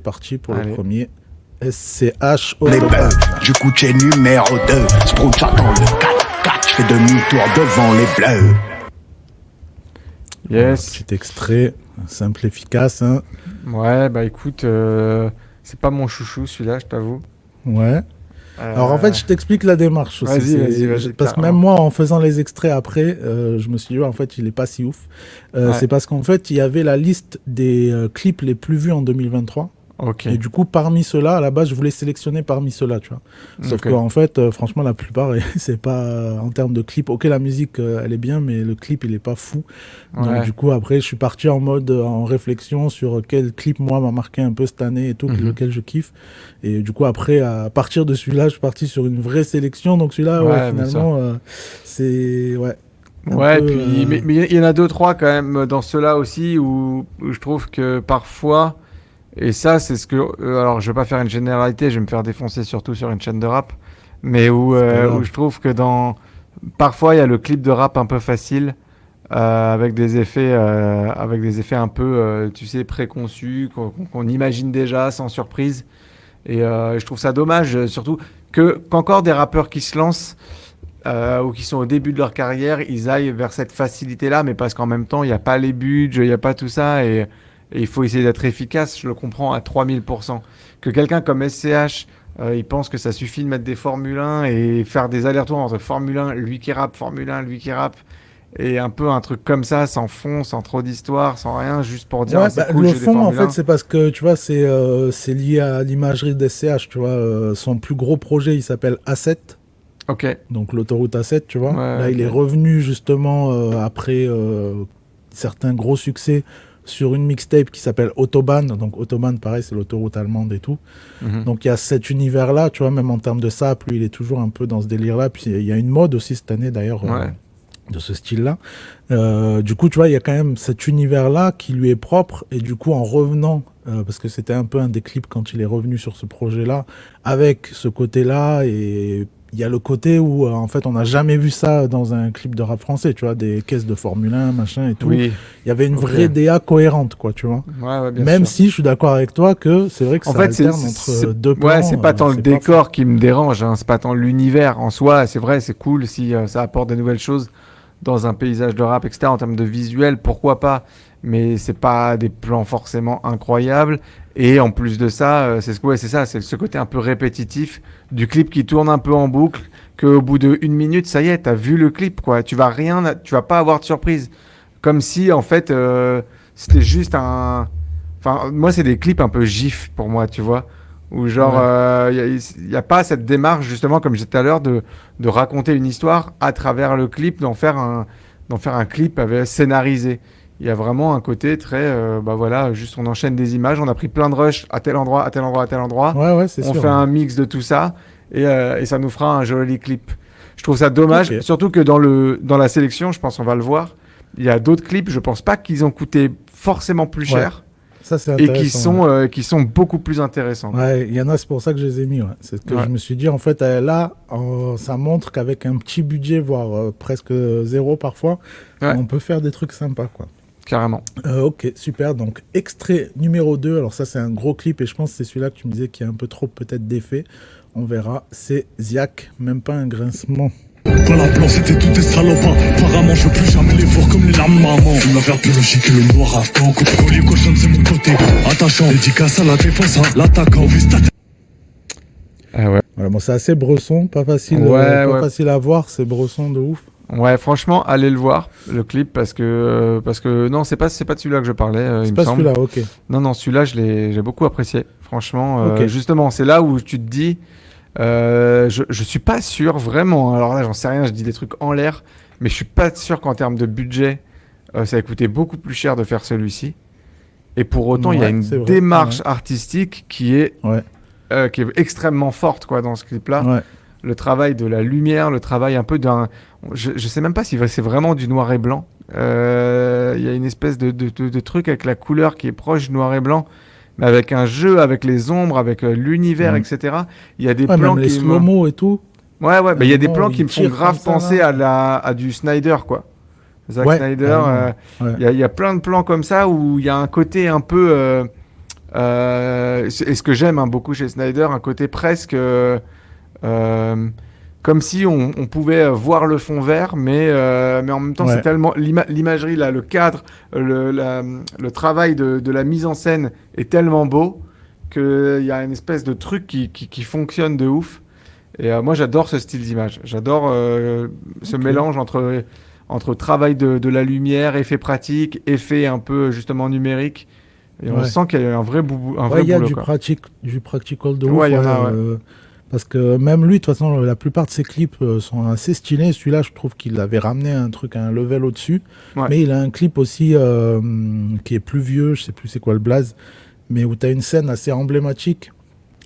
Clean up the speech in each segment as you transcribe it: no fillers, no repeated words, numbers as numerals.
Parti pour le Allez. premier SCH Les Autobahn. beurs, du coup t'es numéro 2. Sprout, j'attends le 4-4, je fais demi-tour devant les bleus. Voilà, Yes. petit extrait, simple, efficace. Hein. Ouais, bah écoute, c'est pas mon chouchou celui-là, je t'avoue. Ouais. Alors en fait, je t'explique la démarche aussi. Vas-y, Parce que carrément. même moi, en faisant les extraits après, je me suis dit, ouais, en fait, il est pas si ouf. Ouais. C'est parce qu'en fait, il y avait la liste des clips les plus vus en 2023. Ok. Et du coup, parmi ceux-là, à la base, je voulais sélectionner parmi ceux-là, tu vois. Sauf Ok. qu'en fait, franchement, la plupart, c'est pas en termes de clip. Ok, la musique, elle est bien, mais le clip, il est pas fou. Donc, Ouais. du coup, après, je suis parti en mode, en réflexion sur quel clip, moi, m'a marqué un peu cette année et tout, lequel je kiffe. Et du coup, après, à partir de celui-là, je suis parti sur une vraie sélection. Donc, celui-là, Ouais, bien finalement, c'est, ouais. un Ouais, peu, puis mais il y en a deux trois quand même dans ceux-là aussi où je trouve que parfois, et ça c'est ce que alors je vais pas faire une généralité, je vais me faire défoncer surtout sur une chaîne de rap, mais c'est pas grave. où je trouve que dans parfois il y a le clip de rap un peu facile avec des effets un peu tu sais préconçus qu'on imagine déjà sans surprise, et je trouve ça dommage surtout que qu'encore des rappeurs qui se lancent ou qui sont au début de leur carrière, ils aillent vers cette facilité-là, mais parce qu'en même temps, il n'y a pas les budgets, il n'y a pas tout ça, et il faut essayer d'être efficace, je le comprends à 3000%. Que quelqu'un comme SCH, il pense que ça suffit de mettre des Formule 1 et faire des allers-retours entre Formule 1, lui qui rappe, Formule 1, lui qui rappe, et un peu un truc comme ça, sans fond, sans trop d'histoire, sans rien, juste pour dire Ouais, ah, c'est cool, le j'ai des fond, en Formule 1. fait, c'est parce que, tu vois, c'est lié à l'imagerie d'SCH, tu vois. Son plus gros projet, il s'appelle A7, Ok, donc l'autoroute A7, tu vois. ouais, Là, il ok. est revenu, justement, après certains gros succès sur une mixtape qui s'appelle Autobahn. Donc, Autobahn, pareil, c'est l'autoroute allemande et tout. Mhm. Donc, il y a cet univers-là, tu vois, même en termes de sap, lui, il est toujours un peu dans ce délire-là. Puis, il y a une mode aussi cette année, d'ailleurs. Ouais. De ce style-là. Du coup, tu vois, il y a quand même cet univers-là qui lui est propre. Et du coup, en revenant, parce que c'était un peu un des clips quand il est revenu sur ce projet-là, avec ce côté-là, et il y a le côté où, en fait, on n'a jamais vu ça dans un clip de rap français, tu vois, des caisses de Formule 1, machin et tout. Oui, Il y avait une ok. vraie DA cohérente, quoi, tu vois. Ouais, bien Même sûr. si je suis d'accord avec toi que c'est vrai que En ça fait, alterne entre deux plans. ouais, c'est pas tant le c'est pas fou. décor qui me dérange, hein, c'est pas tant l'univers en soi. C'est vrai, c'est cool si ça apporte de nouvelles choses dans un paysage de rap, etc. En termes de visuel, pourquoi pas. Mais c'est pas des plans forcément incroyables. Et en plus de ça, c'est ça, c'est ce côté un peu répétitif du clip qui tourne un peu en boucle. Qu'au bout de 1 minute, ça y est, t'as vu le clip, quoi. Tu vas pas avoir de surprise. Comme si en fait, c'était juste un. Enfin, moi, c'est des clips un peu gif pour moi, tu vois. Où genre, Ouais. y a pas cette démarche, justement, comme je disais tout à l'heure, de raconter une histoire à travers le clip, d'en faire un clip scénarisé. Il y a vraiment un côté très, bah voilà, juste on enchaîne des images, on a pris plein de rushs à tel endroit, à tel endroit, à tel endroit. Ouais, c'est On sûr. fait un mix de tout ça et ça nous fera un joli clip. Je trouve ça dommage, Ok. surtout que dans la sélection, je pense on va le voir, il y a d'autres clips, je pense pas qu'ils ont coûté forcément plus Ouais. cher Ça, c'est et intéressant. qui sont beaucoup plus intéressants. Ouais, il y en a, c'est pour ça que je les ai mis. Ouais. C'est ce que Ouais. je me suis dit. En fait, là, ça montre qu'avec un petit budget, voire presque zéro parfois, Ouais. on peut faire des trucs sympas, quoi. Carrément. Ok, super. Donc, extrait numéro 2. Alors ça, c'est un gros clip et je pense que c'est celui-là que tu me disais qui a un peu trop peut-être d'effet. On verra. C'est Ziak, même pas un grincement. Dans la plan, c'était tout des salopins. Apparemment, je veux plus jamais les voir comme les larmes de maman. La verbe biologique et le noir afghan. Collier cochon, c'est mon côté. Attachant, dédicace à la défense, hein. L'attaquant, vista. Ah ouais. Voilà, bon, c'est assez bresson, pas facile, Ouais, pas ouais. facile à voir. C'est bresson de ouf. Ouais, franchement, allez le voir, le clip, parce que non, c'est pas de celui-là que je parlais, il C'est me pas semble. celui-là, ok. Non, celui-là, j'ai beaucoup apprécié. Franchement, Ok. justement, c'est là où tu te dis, je suis pas sûr vraiment. Alors là, j'en sais rien, je dis des trucs en l'air, mais je suis pas sûr qu'en termes de budget, ça a coûté beaucoup plus cher de faire celui-ci. Et pour autant, il y a Ouais, une c'est vrai, démarche artistique qui est Ouais, extrêmement forte, quoi, dans ce clip-là. ouais. Le travail de la lumière, le travail un peu d'un. Je sais même pas si c'est vraiment du noir et blanc. Il y a une espèce de truc avec la couleur qui est proche du noir et blanc, mais avec un jeu, avec les ombres, avec l'univers, etc. Il y a des Ouais, plans même les qui slow-mo et tout. Ouais, mais il y a des moment plans où qui il me font tire grave comme ça, penser là. à du Snyder, quoi. Zack Ouais, Snyder, carrément, ouais. il y a plein de plans comme ça où il y a un côté un peu Et ce que j'aime beaucoup chez Snyder, un côté presque comme si on pouvait voir le fond vert, mais en même temps, Ouais. c'est tellement l'imagerie, là, le cadre, le travail de la mise en scène est tellement beau qu'il y a une espèce de truc qui fonctionne de ouf. Et moi, j'adore ce style d'image. J'adore ce mélange entre travail de la lumière, effets pratiques, effets un peu justement numériques. Et on Ouais. sent qu'il y a un vrai Ouais, vrai il y a boulot, du quoi. du practical de ouf. Ouais, il y en a, parce que même lui, de toute façon, la plupart de ses clips sont assez stylés. Celui-là, je trouve qu'il avait ramené un truc à un level au-dessus. Ouais. Mais il a un clip aussi qui est plus vieux, je sais plus c'est quoi le blaze, mais où tu as une scène assez emblématique.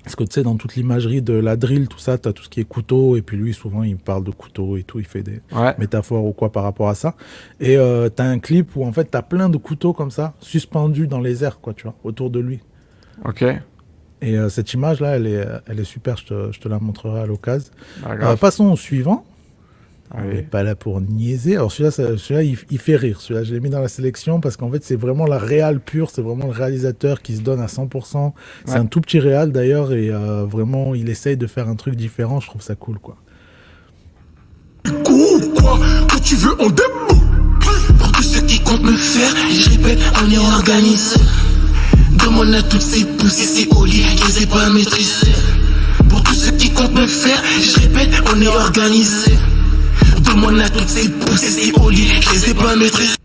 Parce que tu sais, dans toute l'imagerie de la drill, tout ça, tu as tout ce qui est couteau. Et puis lui, souvent, il parle de couteau et tout. Il fait des Ouais. métaphores ou quoi par rapport à ça. Et tu as un clip où en fait, tu as plein de couteaux comme ça, suspendus dans les airs, quoi, tu vois, autour de lui. Ok. Et cette image-là, elle est super, je te la montrerai à l'occasion. Ah, grave. Passons au suivant. On Allez. n'est pas là pour niaiser. Alors celui-là, il fait rire. Celui-là, je l'ai mis dans la sélection parce qu'en fait, c'est vraiment la réal pure. C'est vraiment le réalisateur qui se donne à 100%. C'est Ouais. un tout petit réal d'ailleurs. Et vraiment, il essaye de faire un truc différent. Je trouve ça cool, quoi. Ou quoi que tu veux en démo. Pour tous ceux qui comptent me faire, et je répète, on est organisé. Demande à toutes ces poussées, ces ollies, je les ai pas maîtrisées. Pour tous ceux qui comptent me faire, et je répète, on est organisé. Demande à toutes ces poussées, ces ollies, je les ai pas maîtrisées.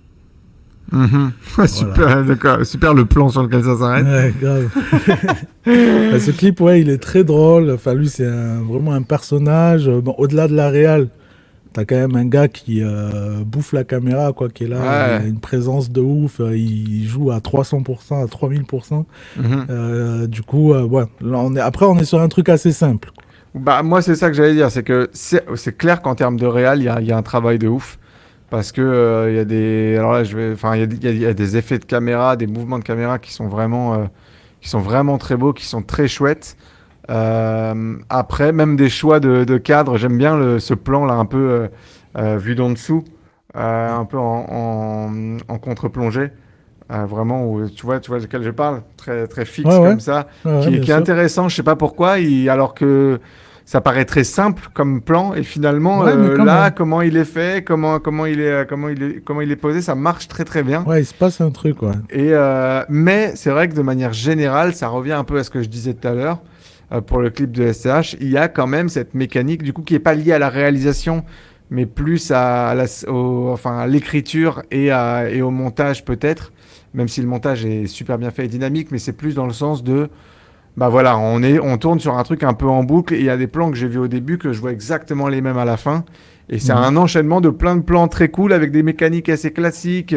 Super, d'accord. Super le plan sur lequel ça s'arrête. Ouais, grave. Bah, ce clip, ouais, il est très drôle. Enfin, lui, c'est vraiment un personnage. Bon, au-delà de la réal, t'as quand même un gars qui bouffe la caméra, quoi, qui est là. Ouais. Il a une présence de ouf. Il joue à 300%, à 3000%. Du coup, ouais, là, après, on est sur un truc assez simple. Bah, moi, c'est ça que j'allais dire. C'est que c'est clair qu'en termes de réal, il y a un travail de ouf. Parce que il y a des. Alors là, il y a des effets de caméra, des mouvements de caméra qui sont vraiment très beaux, qui sont très chouettes. Après, même des choix de cadre. J'aime bien ce plan là, un peu vu d'en dessous, un peu en contre-plongée. Vraiment, où, tu vois de quel je parle, très, très fixe Ouais, ouais. comme ça, Ouais, qui bien est sûr. intéressant. Je sais pas pourquoi, alors que ça paraît très simple comme plan, et finalement Ouais, mais quand là, même. comment il est fait, comment il est posé, ça marche très très bien. Ouais, il se passe un truc, ouais. Et mais c'est vrai que de manière générale, ça revient un peu à ce que je disais tout à l'heure pour le clip de SCH. Il y a quand même cette mécanique du coup qui est pas liée à la réalisation, mais plus à l'écriture et au montage peut-être. Même si le montage est super bien fait et dynamique, mais c'est plus dans le sens de bah voilà, on tourne sur un truc un peu en boucle et il y a des plans que j'ai vus au début que je vois exactement les mêmes à la fin. Et c'est un enchaînement de plein de plans très cool avec des mécaniques assez classiques.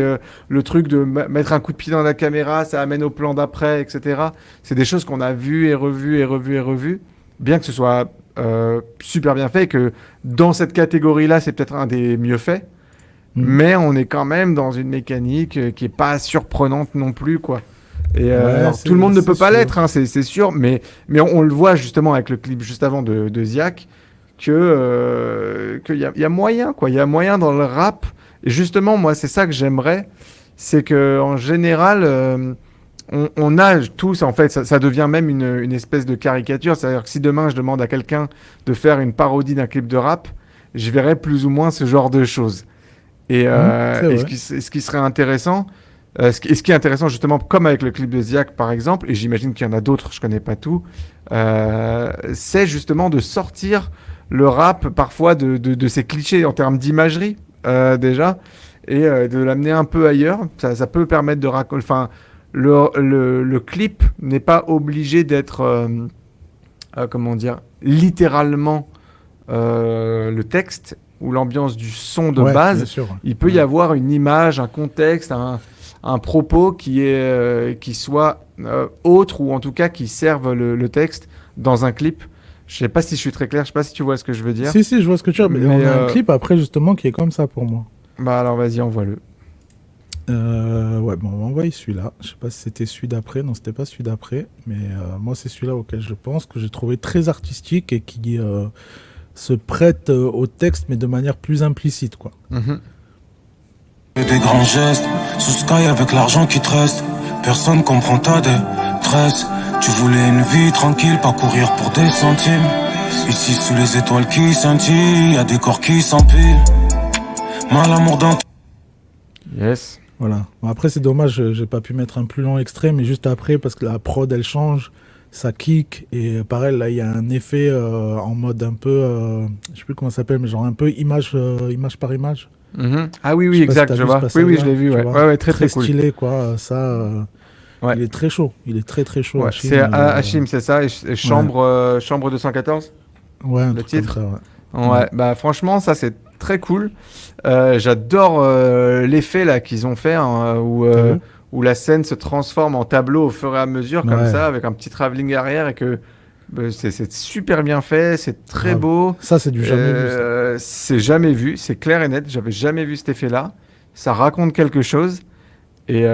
Le truc de mettre un coup de pied dans la caméra, ça amène au plan d'après, etc. C'est des choses qu'on a vues et revues et revues et revues. Bien que ce soit super bien fait et que dans cette catégorie-là, c'est peut-être un des mieux faits. Mais on est quand même dans une mécanique qui est pas surprenante non plus, quoi. Et alors, tout le monde ne peut pas l'être, hein, c'est sûr, mais on le voit justement avec le clip juste avant de Ziak, qu'il y a moyen, quoi. Il y a moyen dans le rap. Et justement, moi, c'est ça que j'aimerais, c'est qu'en général, on a tous, en fait, ça devient même une espèce de caricature. C'est-à-dire que si demain, je demande à quelqu'un de faire une parodie d'un clip de rap, je verrai plus ou moins ce genre de choses. Et ce qui serait intéressant, ce qui est intéressant justement, comme avec le clip de Ziak par exemple, et j'imagine qu'il y en a d'autres, je connais pas tout, c'est justement de sortir le rap parfois de ses clichés en termes d'imagerie déjà, et de l'amener un peu ailleurs. Ça peut permettre de raconter. Enfin, le clip n'est pas obligé d'être, comment dire, littéralement le texte ou l'ambiance du son de base. Bien sûr. Il peut y avoir une image, un contexte, un propos qui soit autre, ou en tout cas qui serve le texte dans un clip. Je sais pas si je suis très clair, je sais pas si tu vois ce que je veux dire. Si, je vois ce que tu veux dire. Mais on a un clip après justement qui est comme ça pour moi. Bah alors vas-y, envoie-le. Ouais, bon, on va envoyer celui-là. Je sais pas si c'était celui d'après. Non, c'était pas celui d'après. Mais moi, c'est celui-là auquel je pense, que j'ai trouvé très artistique et qui se prête au texte, mais de manière plus implicite, quoi. Des grands gestes, sous Sky avec l'argent qui te reste. Personne comprend ta détresse. stress. Tu voulais une vie tranquille, pas courir pour des centimes. Ici sous les étoiles qui scintillent, y'a des corps qui s'empilent. Mal amour dans... Yes. Voilà. Bon, après, c'est dommage, j'ai pas pu mettre un plus long extrait, mais juste après, parce que la prod, elle change, ça kick, et pareil, là, il y a un effet en mode un peu, je sais plus comment ça s'appelle, mais genre un peu image par image. Ah oui, Je oui, sais pas si exact, t'as je vu ce vois. Oui, passage-là, oui, je l'ai vu, tu ouais. vois. Ouais, ouais, très, très cool. stylé, quoi. Ça, Ouais. il est très chaud. Il est très, très chaud. Ouais, Hachim, c'est Hachim, c'est ça, et chambre 214. Ouais, un le truc comme titre. ça, ouais. Ouais, bah franchement, ça c'est très cool. J'adore l'effet là qu'ils ont fait, hein, T'as vu où la scène se transforme en tableau au fur et à mesure, comme Ouais. ça, avec un petit travelling arrière, et que c'est super bien fait, c'est très Grave. beau. Ça, c'est du jamais vu, ça. C'est jamais vu, c'est clair et net. J'avais jamais vu cet effet-là. Ça raconte quelque chose. Et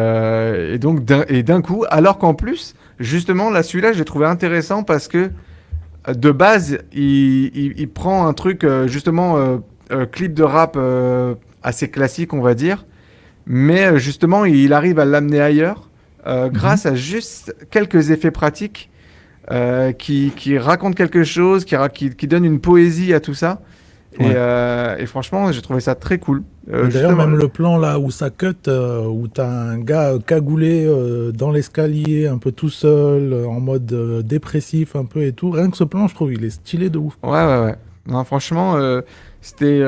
donc d'un coup, alors qu'en plus, justement, là, celui-là, je l'ai trouvé intéressant parce que de base, il prend un truc, justement, clip de rap assez classique, on va dire, mais justement, il arrive à l'amener ailleurs grâce à juste quelques effets pratiques qui racontent quelque chose, qui donnent une poésie à tout ça. Et franchement, j'ai trouvé ça très cool. D'ailleurs, Justement, même le plan là où ça cut, où t'as un gars cagoulé dans l'escalier, un peu tout seul, en mode dépressif un peu et tout. Rien que ce plan, je trouve, il est stylé de ouf. Ouais. Non, franchement, c'était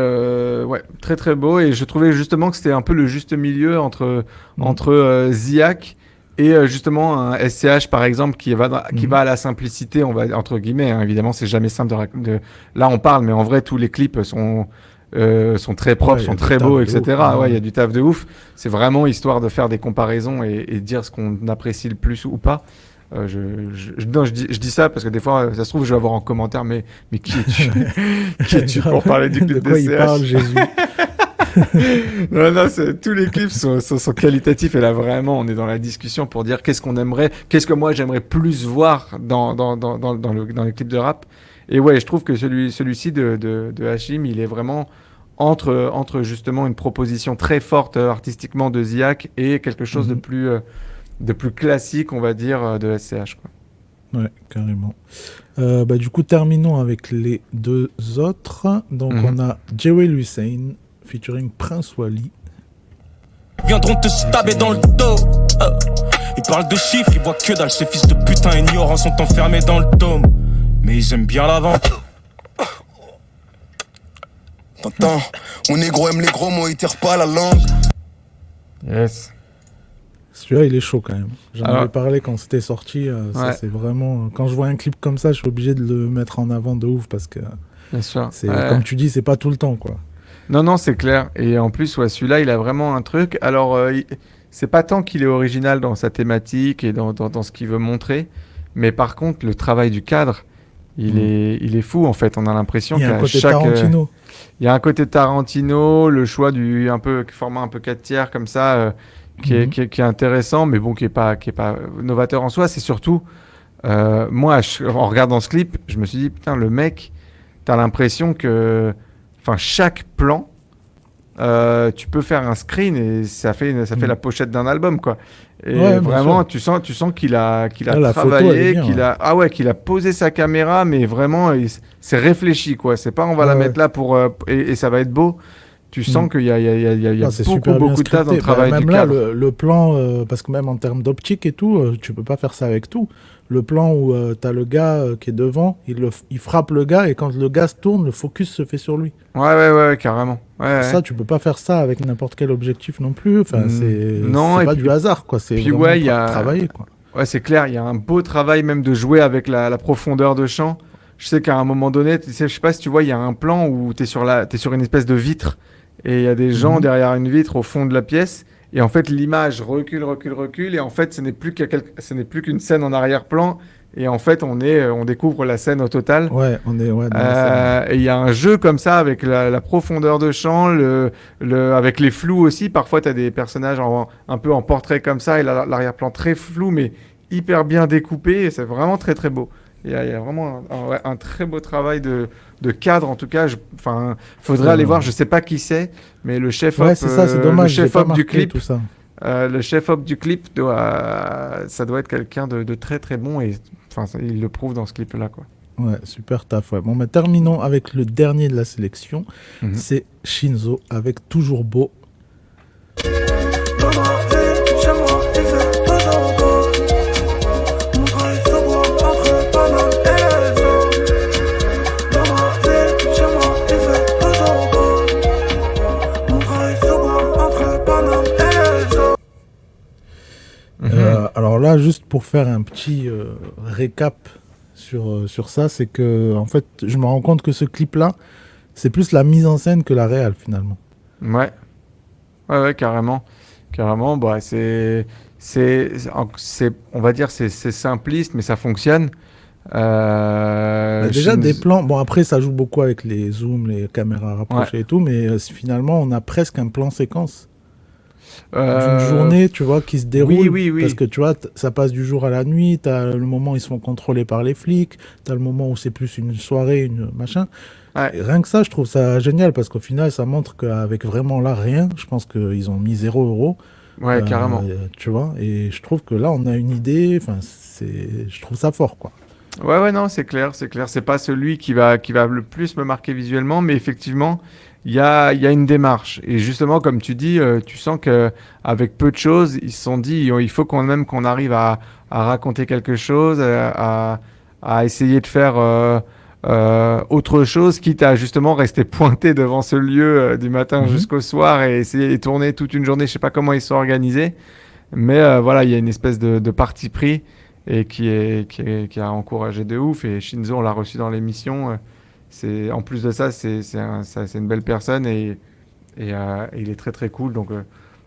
très très beau, et je trouvais justement que c'était un peu le juste milieu entre Ziak et justement un SCH par exemple qui va à la simplicité, on va entre guillemets, hein. Évidemment, c'est jamais simple là on parle, mais en vrai tous les clips sont très propres, Ouais, y a sont du très taf beaux, de etc. ouf. Ouais, il y a du taf de ouf. C'est vraiment histoire de faire des comparaisons et dire ce qu'on apprécie le plus ou pas. Je dis ça parce que des fois, ça se trouve, je vais avoir en commentaire, mais qui es-tu Qui es-tu pour parler du clip de quoi il SCH? parle, Jésus? Non, tous les clips sont qualitatifs, et là vraiment, on est dans la discussion pour dire qu'est-ce que moi j'aimerais plus voir dans les clips de rap. Et ouais, je trouve que celui-ci de Hachim, il est vraiment entre justement une proposition très forte artistiquement de Ziak et quelque chose de plus classique, on va dire, de SCH, quoi. Ouais, carrément. Du coup, terminons avec les deux autres. Donc, on a Jewel Hussein featuring Prince Wally. Viendront te stabber dans le dos. Ils parlent de chiffres, ils voient que dalle. Ces fils de putain ignorants sont enfermés dans le dôme. Mais ils aiment bien la vente. T'entends? Mon négro aime les gros mots, il tire pas la langue. Yes. Celui-là, il est chaud quand même. J'en Alors- avais parlé quand c'était sorti. Ça, Ouais. c'est vraiment. Quand je vois un clip comme ça, je suis obligé de le mettre en avant de ouf parce que Bien sûr. c'est, Ouais. comme tu dis, c'est pas tout le temps, quoi. Non, c'est clair. Et en plus, ouais, celui-là, il a vraiment un truc. Alors, c'est pas tant qu'il est original dans sa thématique et dans ce qu'il veut montrer, mais par contre, le travail du cadre, il est fou, en fait. On a l'impression Il y a un qu'à côté chaque... Tarantino. il y a un côté Tarantino, le choix du format un peu 4 tiers comme ça, qui est intéressant, mais bon, qui est pas novateur en soi. C'est surtout, moi, en regardant ce clip, je me suis dit, putain, le mec, t'as l'impression que, enfin, chaque plan, tu peux faire un screen et ça fait la pochette d'un album, quoi. Et Ouais, bien vraiment, sûr. tu sens qu'il a la photo, elle travaillé, est bien, qu'il a posé sa caméra, mais vraiment, c'est réfléchi, quoi. C'est pas on va la Ouais, mettre là pour et ça va être beau. Tu sens qu'il y a Ah, c'est super bien beaucoup de tas dans le scripté. travail Même du là, cadre. le plan, parce que même en termes d'optique et tout, tu peux pas faire ça avec tout. Le plan où t'as le gars qui est devant, il frappe le gars et quand le gars se tourne, le focus se fait sur lui. Ouais, carrément. Ouais. Ça, tu peux pas faire ça avec n'importe quel objectif non plus. Enfin, non, c'est et pas puis- du hasard, quoi. C'est puis vraiment ouais, il y a- travaillé, quoi. Ouais, c'est clair, il y a un beau travail même de jouer avec la profondeur de champ. Je sais qu'à un moment donné, tu sais, je sais pas si tu vois, il y a un plan où t'es sur une espèce de vitre et il y a des gens derrière une vitre au fond de la pièce, et en fait l'image recule et en fait ce n'est plus qu'une scène en arrière-plan, et en fait on découvre la scène au total. Ouais, on est dans la scène. Et il y a un jeu comme ça avec la profondeur de champ, avec les flous aussi. Parfois, tu as des personnages un peu en portrait comme ça, et l'arrière-plan très flou, mais hyper bien découpé. Et c'est vraiment très, très beau. Il y a vraiment un très beau travail de cadre, en tout cas. Faudrait aller voir, je sais pas qui c'est, mais le chef-op Ouais, c'est ça, c'est dommage. le j'ai pas chef-op du marqué clip, tout ça. Le chef-op du clip, ça doit être quelqu'un de très très bon et il le prouve dans ce clip-là, quoi. Ouais, super taf. Ouais. Bon, mais terminons avec le dernier de la sélection. Mhm. C'est Shinzo avec Toujours Beau. Alors là, juste pour faire un petit récap sur ça, c'est que en fait, je me rends compte que ce clip-là, c'est plus la mise en scène que la réal finalement. Ouais, carrément. Carrément, bah, on va dire, c'est simpliste, mais ça fonctionne. Déjà des plans, bon après ça joue beaucoup avec les zooms, les caméras rapprochées et tout, mais finalement on a presque un plan séquence d'une journée, tu vois, qui se déroule. Oui. Parce que tu vois, ça passe du jour à la nuit, t'as le moment où ils se font contrôler par les flics, t'as le moment où c'est plus une soirée, une machin. Ouais. Et rien que ça, je trouve ça génial parce qu'au final, ça montre qu'avec vraiment là rien, je pense qu'ils ont mis 0 €. Ouais, carrément. Tu vois, et je trouve que là, on a une idée, je trouve ça fort, quoi. Ouais, non, c'est clair. C'est pas celui qui va le plus me marquer visuellement, mais effectivement, il y a une démarche. Et justement, comme tu dis, tu sens qu'avec peu de choses, ils se sont dit, il faut qu'on arrive à raconter quelque chose, à essayer de faire autre chose, quitte à justement rester pointé devant ce lieu du matin jusqu'au soir et essayer de tourner toute une journée. Je sais pas comment ils sont organisés, mais voilà, il y a une espèce de parti pris et qui a encouragé de ouf. Et Shinzo, on l'a reçu dans l'émission. En plus de ça, c'est une belle personne et il est très très cool. Donc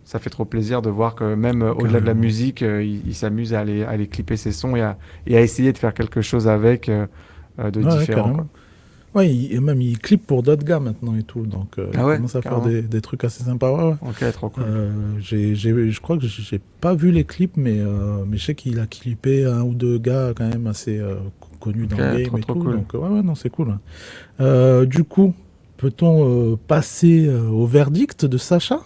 ça fait trop plaisir de voir que même au-delà de la musique, il s'amuse à aller clipper ses sons et à essayer de faire quelque chose avec différent. Quoi. Ouais, et même il clip pour d'autres gars maintenant et tout, donc il commence à carrément. faire des trucs assez sympas. Ouais. Ok, trop cool. Je crois que j'ai pas vu les clips, mais je sais qu'il a clippé 1 ou 2 gars quand même assez connus dans le game et tout. Cool. Donc non, c'est cool. Du coup, peut-on passer au verdict de Sacha?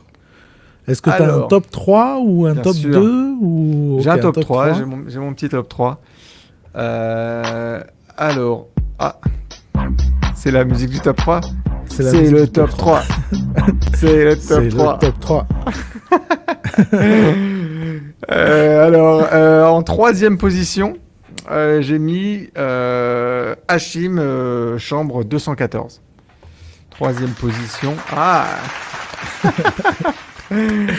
Est-ce que tu as un top 3 ou un top 2 ou... J'ai un top 3, j'ai mon petit top 3. Alors, c'est la musique du top 3. C'est le top 3. C'est le top 3. Alors, en 3e position, j'ai mis Hachim, chambre 214. 3e position.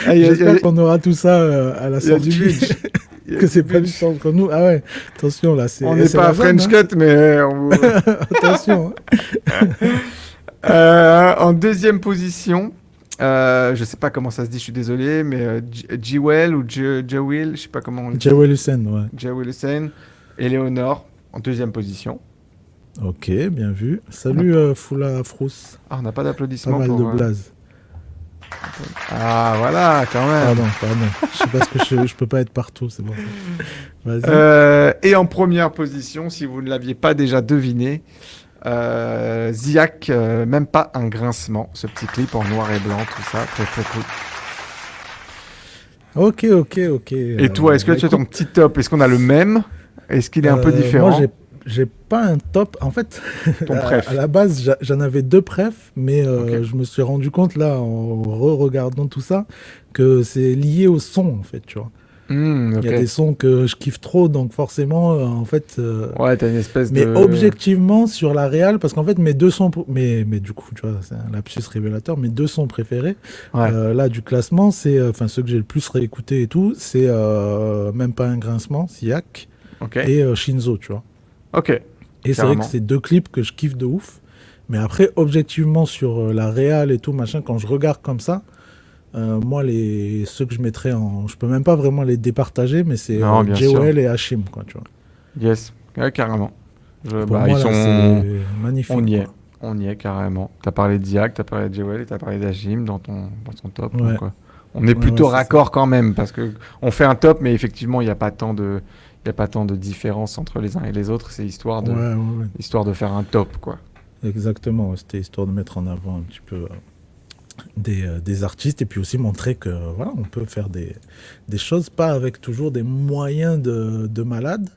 J'espère qu'on aura tout ça à la sortie. Que c'est pas du temps entre nous. Ah ouais, attention là. On n'est pas à French Cut, mais. Attention. En 2e position, je sais pas comment ça se dit, je suis désolé, mais Jewel ou Jewel, je sais pas comment on le dit. Jewel Hussein, ouais. Jewel Hussein, Éléonore, en 2e position. Ok, bien vu. Salut Foula Frous. On n'a pas d'applaudissements. Pas mal de blaze. Voilà, quand même. Pardon. Je sais pas ce que je peux pas être partout, c'est bon. Vas-y. Et en première position, si vous ne l'aviez pas déjà deviné, Ziak, même pas un grincement, ce petit clip en noir et blanc, tout ça, très très cool. Ok. Et toi, est-ce que tu as ton petit top? Est-ce qu'on a le même? Est-ce qu'il est un peu différent? Moi, j'ai pas un top. En fait, ton préf. À la base, j'en avais 2 préfs, mais je me suis rendu compte là, en regardant tout ça, que c'est lié au son, en fait, tu vois. Il y a des sons que je kiffe trop, donc forcément, en fait... ouais, t'as une espèce mais objectivement, sur la réal, parce qu'en fait, mes 2 sons... Mais du coup, tu vois, c'est un lapsus révélateur, mes 2 sons préférés, là, du classement, c'est... Enfin, ceux que j'ai le plus réécouté et tout, c'est Même pas un grincement, Siak, et Shinzo, tu vois. Ok. Et c'est vrai que c'est 2 clips que je kiffe de ouf. Mais après, objectivement, sur la réal et tout, machin, quand je regarde comme ça, moi, ceux que je mettrais en... Je peux même pas vraiment les départager, mais c'est Jewel et Hachim, quoi, tu vois. Yes, carrément. Pour moi, c'est magnifique. On y est carrément. T'as parlé de Ziak, t'as parlé de Jewel et t'as parlé d'Hachim dans ton top. Ouais. Donc, on est plutôt raccord quand même, parce qu'on fait un top, mais effectivement, il n'y a pas tant de différence entre les uns et les autres. C'est histoire de faire un top, quoi. Exactement. C'était histoire de mettre en avant un petit peu des artistes, et puis aussi montrer que voilà, on peut faire des choses, pas avec toujours des moyens de malade.